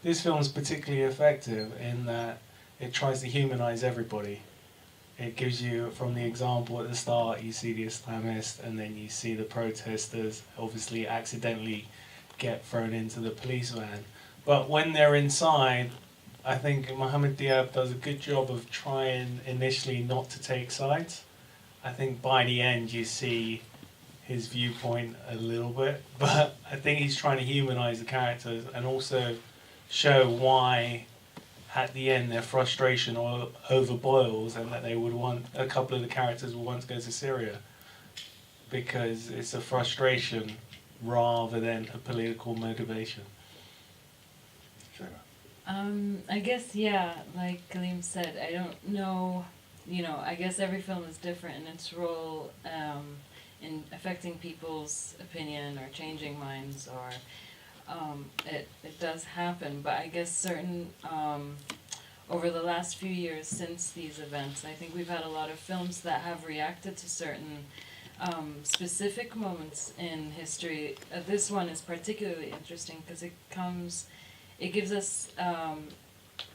this film's particularly effective in that it tries to humanize everybody. It gives you, from the example at the start, you see the Islamists and then you see the protesters obviously accidentally get thrown into the police van. But when they're inside, I think Mohammed Diab does a good job of trying initially not to take sides. I think by the end you see his viewpoint a little bit, but I think he's trying to humanize the characters and also show why at the end their frustration overboils and that they would want, a couple of the characters would want to go to Syria because it's a frustration rather than a political motivation. I guess, yeah, like Kaleem said, I don't know, I guess every film is different in its role in affecting people's opinion or changing minds, or it does happen, but I guess certain, over the last few years since these events, I think we've had a lot of films that have reacted to certain specific moments in history. This one is particularly interesting because it gives us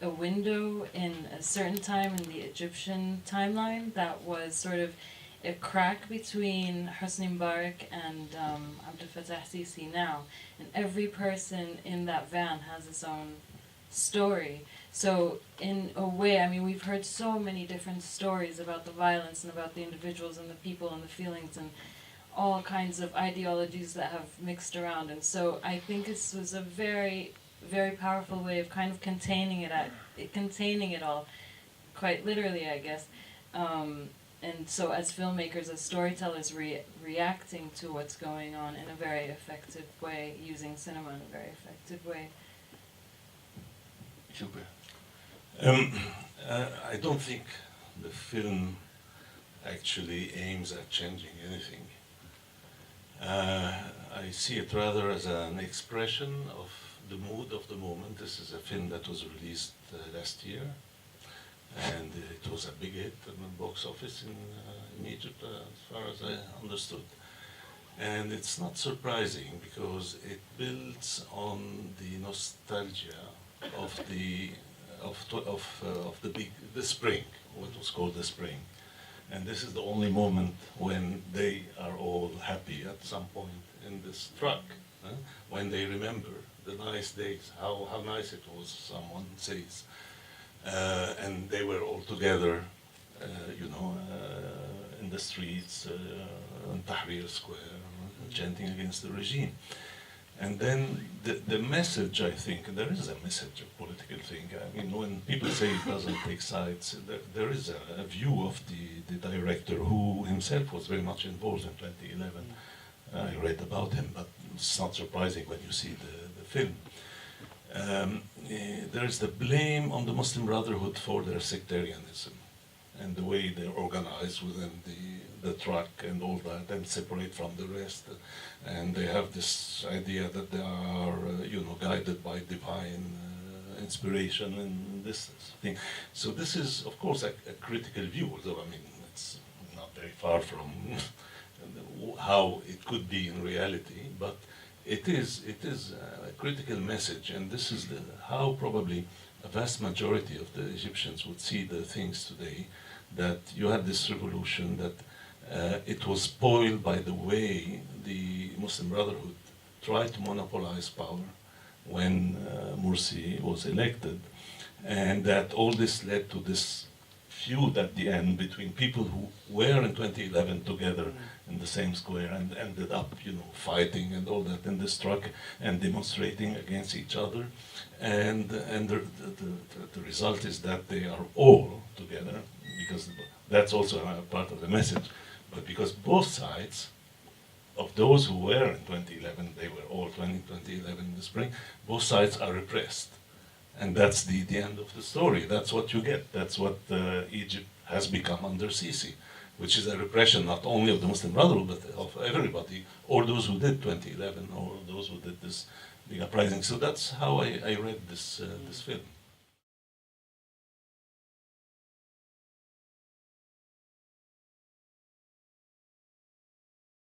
a window in a certain time in the Egyptian timeline that was sort of a crack between Hosni Mubarak and Abdel Fattah Sisi now. And every person in that van has its own story. So in a way, I mean, we've heard so many different stories about the violence and about the individuals and the people and the feelings and all kinds of ideologies that have mixed around. And so I think this was a very, very powerful way of kind of containing it all, quite literally, I guess. And so as filmmakers, as storytellers, reacting to what's going on in a very effective way, using cinema in a very effective way. Gilbert. I don't think the film actually aims at changing anything. I see it rather as an expression of the mood of the moment. This is a film that was released last year, and it was a big hit in the box office in Egypt, as far as I understood. And it's not surprising because it builds on the nostalgia of the spring, what was called the spring. And this is the only moment when they are all happy at some point in this truck, when they remember the nice days, how nice it was, someone says. And they were all together, in the streets, on Tahrir Square, chanting against the regime. And then the message, I think, there is a message, a political thing. I mean, when people say it doesn't take sides, there is a view of the director who himself was very much involved in 2011. I read about him, but it's not surprising when you see the film. There is the blame on the Muslim Brotherhood for their sectarianism and the way they're organized within the truck and all that, and separate from the rest. And they have this idea that they are, guided by divine inspiration and this thing. So this is, of course, a critical view, although, I mean, it's not very far from how it could be in reality, but it is a critical message, and this is how probably a vast majority of the Egyptians would see the things today, that you had this revolution, that it was spoiled by the way the Muslim Brotherhood tried to monopolize power when Morsi was elected, and that all this led to this feud at the end between people who were in 2011 together in the same square and ended up, fighting and all that in this truck and demonstrating against each other. And the result is that they are all together, because that's also a part of the message, but because both sides of those who were in 2011, they were all 2011 in the spring, both sides are repressed. And that's the end of the story. That's what you get. That's what Egypt has become under Sisi, which is a repression not only of the Muslim Brotherhood, but of everybody, all those who did 2011, all those who did this big uprising. So that's how I read this film.